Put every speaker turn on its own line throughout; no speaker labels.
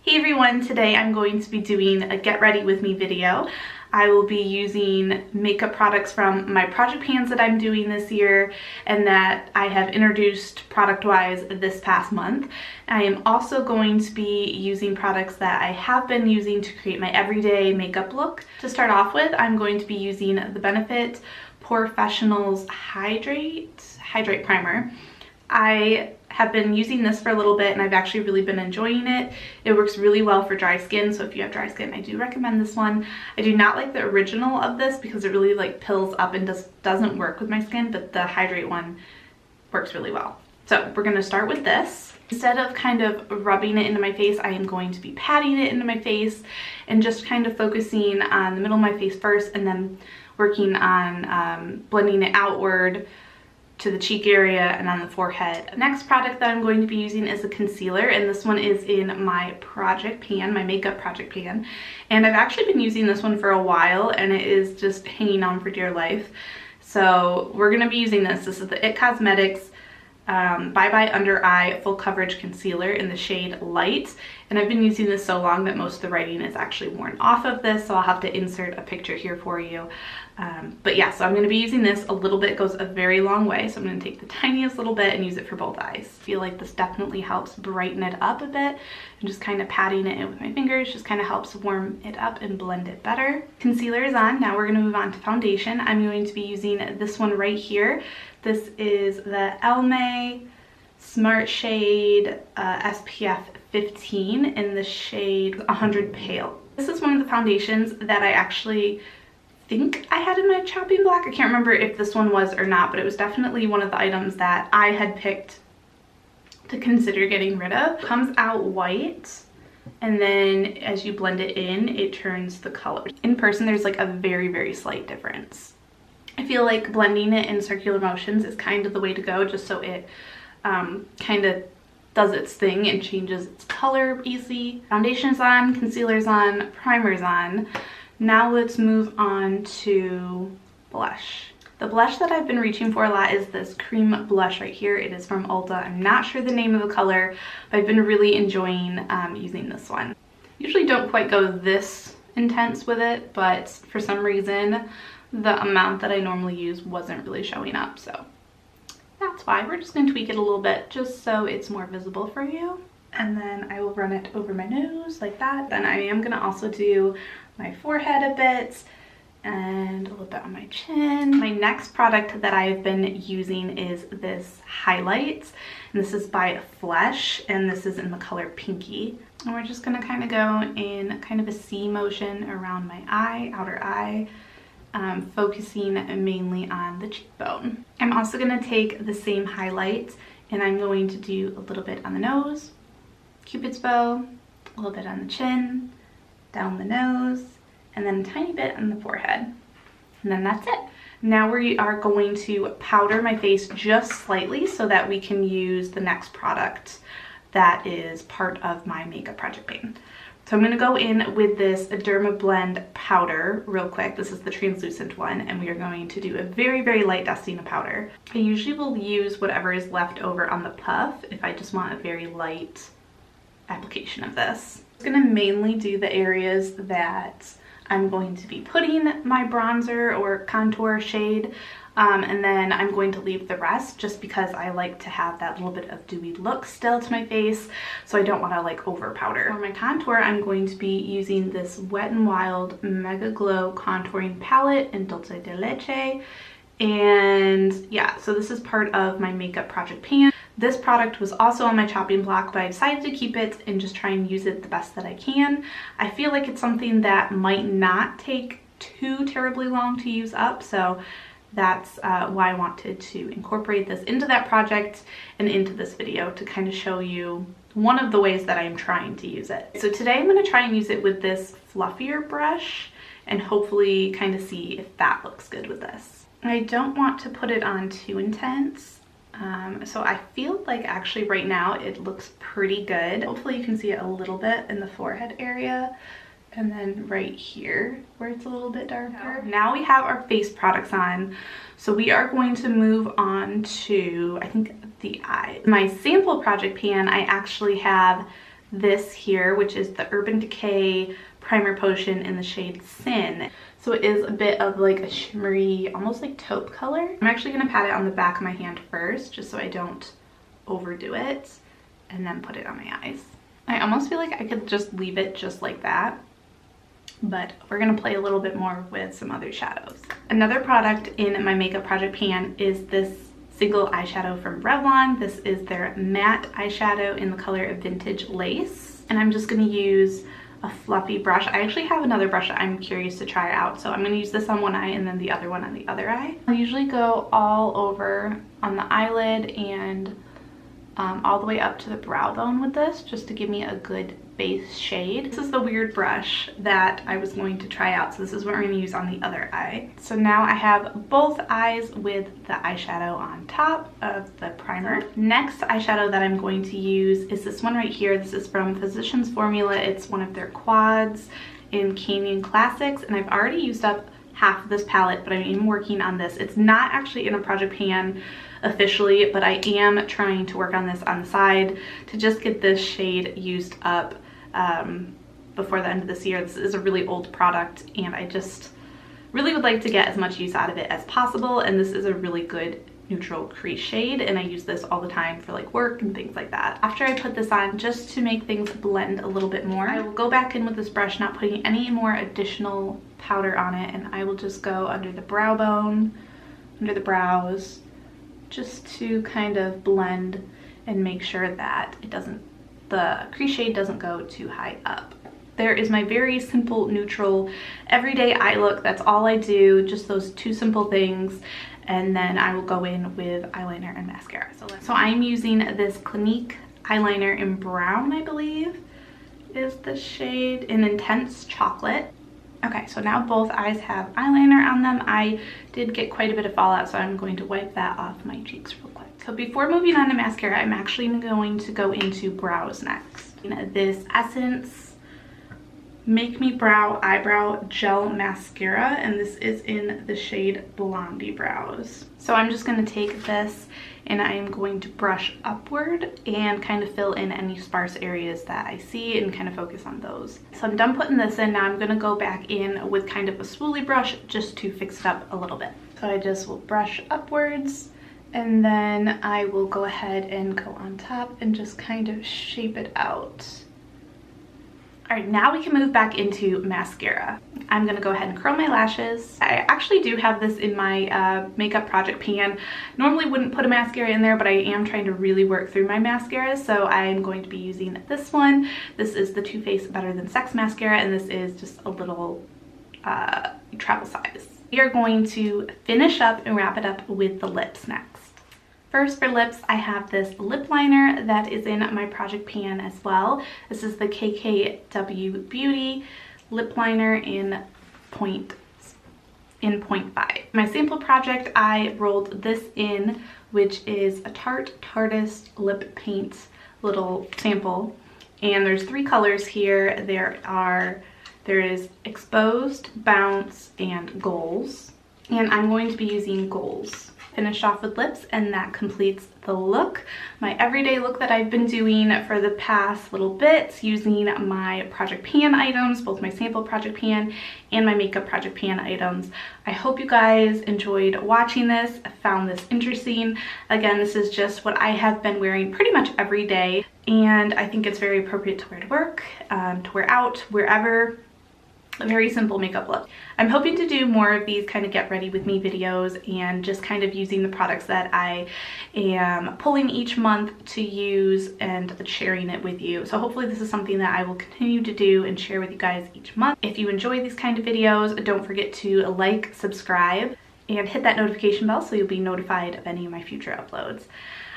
Hey everyone, today I'm going to be doing a get ready with me video. I will be using makeup products from my project pans that I'm doing this year and that I have introduced product-wise this past month. I am also going to be using products that I have been using to create my everyday makeup look. To start off with, I'm going to be using the Benefit POREfessional's Hydrate Primer. I have been using this for a little bit and I've actually really been enjoying it. It works really well for dry skin, so if you have dry skin, I do recommend this one. I do not like the original of this because it really like pills up and doesn't work with my skin, but the Hydrate one works really well. So we're gonna start with this. Instead of kind of rubbing it into my face, I am going to be patting it into my face and just kind of focusing on the middle of my face first and then working on blending it outward to the cheek area and on the forehead. The next product that I'm going to be using is a concealer, and this one is in my project pan, my makeup project pan. And I've actually been using this one for a while and it is just hanging on for dear life. So we're gonna be using this. This is the IT Cosmetics Bye Bye Under Eye Full Coverage Concealer in the shade Light. And I've been using this so long that most of the writing is actually worn off of this, so I'll have to insert a picture here for you. But yeah, so I'm going to be using this a little bit, goes a very long way, so I'm going to take the tiniest little bit and use it for both eyes. I feel like this definitely helps brighten it up a bit, and just kind of patting it in with my fingers just kind of helps warm it up and blend it better. Concealer is on. Now we're going to move on to foundation. I'm going to be using this one right here. This is the Almay Smart Shade SPF 15 in the shade 100 Pale. This is one of the foundations that I actually think I had in my chopping block. I can't remember if this one was or not, but it was definitely one of the items that I had picked to consider getting rid of. It comes out white, and then as you blend it in, it turns the color. In person, there's like a very, very slight difference. I feel like blending it in circular motions is kind of the way to go, just so it kind of does its thing and changes its color easy. Foundation's on, concealer's on, primer's on. Now let's move on to blush. The blush that I've been reaching for a lot is this cream blush right here. It is from Ulta. I'm not sure the name of the color, but I've been really enjoying using this one. Usually don't quite go this intense with it, but for some reason, the amount that I normally use wasn't really showing up, so that's why we're just gonna tweak it a little bit just so it's more visible for you. And then I will run it over my nose like that. Then I am gonna also do my forehead a bit and a little bit on my chin. My next product that I've been using is this highlight, and this is by Flesh, and this is in the color Pinky. And we're just gonna kind of go in kind of a C motion around my eye, outer eye, focusing mainly on the cheekbone. I'm also gonna take the same highlight and I'm going to do a little bit on the nose, Cupid's bow, a little bit on the chin, down the nose, and then a tiny bit on the forehead. And then that's it. Now we are going to powder my face just slightly so that we can use the next product that is part of my makeup project pan. So I'm going to go in with this DermaBlend powder real quick. This is the translucent one, and we are going to do a very, very light dusting of powder. I usually will use whatever is left over on the puff if I just want a very light application of this. I'm going to mainly do the areas that I'm going to be putting my bronzer or contour shade, and then I'm going to leave the rest just because I like to have that little bit of dewy look still to my face, so I don't want to like over powder. For my contour, I'm going to be using this Wet n Wild Mega Glow Contouring Palette in Dulce de Leche. And yeah, so this is part of my makeup project pan. This product was also on my chopping block, but I decided to keep it and just try and use it the best that I can. I feel like it's something that might not take too terribly long to use up, so that's why I wanted to incorporate this into that project and into this video to kind of show you one of the ways that I am trying to use it. So today I'm going to try and use it with this fluffier brush and hopefully kind of see if that looks good with this. I don't want to put it on too intense. So I feel like actually right now it looks pretty good. Hopefully you can see it a little bit in the forehead area and then right here where it's a little bit darker. Now we have our face products on, so we are going to move on to, I think, the eye. My sample project pan, I actually have this here, which is the Urban Decay Primer Potion in the shade Sin. So it is a bit of like a shimmery, almost like taupe color. I'm actually gonna pat it on the back of my hand first, just so I don't overdo it, and then put it on my eyes. I almost feel like I could just leave it just like that, but we're gonna play a little bit more with some other shadows. Another product in my makeup project pan is this single eyeshadow from Revlon. This is their matte eyeshadow in the color of Vintage Lace. And I'm just gonna use a fluffy brush. I actually have another brush that I'm curious to try out. So I'm gonna use this on one eye and then the other one on the other eye. I usually go all over on the eyelid and all the way up to the brow bone with this, just to give me a good base shade. This is the weird brush that I was going to try out, so this is what we're going to use on the other eye. So now I have both eyes with the eyeshadow on top of the primer. Next eyeshadow that I'm going to use is this one right here. This is from Physicians Formula. It's one of their quads in Canyon Classics, and I've already used up half of this palette, but I am working on this. It's not actually in a project pan officially, but I am trying to work on this on the side to just get this shade used up before the end of this year. This is a really old product and I just really would like to get as much use out of it as possible, and this is a really good neutral crease shade, and I use this all the time for like work and things like that. After I put this on, just to make things blend a little bit more, I will go back in with this brush, not putting any more additional powder on it, and I will just go under the brow bone, under the brows, just to kind of blend and make sure that the crease shade doesn't go too high up. There is my very simple, neutral, everyday eye look. That's all I do, just those two simple things. And then I will go in with eyeliner and mascara. So I'm using this Clinique eyeliner in brown, I believe is the shade, in Intense Chocolate. Okay, so now both eyes have eyeliner on them. I did get quite a bit of fallout, so I'm going to wipe that off my cheeks real quick. So before moving on to mascara, I'm actually going to go into brows next. This Essence Make Me Brow Eyebrow Gel Mascara, and this is in the shade Blondie Brows. So I'm just going to take this and I am going to brush upward and kind of fill in any sparse areas that I see and kind of focus on those. So I'm done putting this in. Now I'm going to go back in with kind of a spoolie brush just to fix it up a little bit. So I just will brush upwards, and then I will go ahead and go on top and just kind of shape it out. All right, now we can move back into mascara. I'm gonna go ahead and curl my lashes. I actually do have this in my makeup project pan. Normally wouldn't put a mascara in there, but I am trying to really work through my mascara, so I am going to be using this one. This is the Too Faced Better Than Sex mascara, and this is just a little travel size. We are going to finish up and wrap it up with the lips next. First, for lips, I have this lip liner that is in my project pan as well. This is the KKW Beauty lip liner in 0.5. My sample project, I rolled this in, which is a Tarte Tartist lip paint little sample, and there's 3 colors here. There is Exposed, Bounce, and Goals, and I'm going to be using Goals. Finished off with lips, and that completes the look. My everyday look that I've been doing for the past little bit, using my project pan items, both my sample project pan and my makeup project pan items. I hope you guys enjoyed watching this, found this interesting. Again, this is just what I have been wearing pretty much every day, and I think it's very appropriate to wear to work, to wear out, wherever. A very simple makeup look. I'm hoping to do more of these kind of get ready with me videos and just kind of using the products that I am pulling each month to use and sharing it with you. So hopefully this is something that I will continue to do and share with you guys each month. If you enjoy these kind of videos, don't forget to like, subscribe, and hit that notification bell so you'll be notified of any of my future uploads.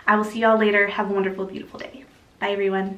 I will see y'all later. Have a wonderful, beautiful day. Bye everyone.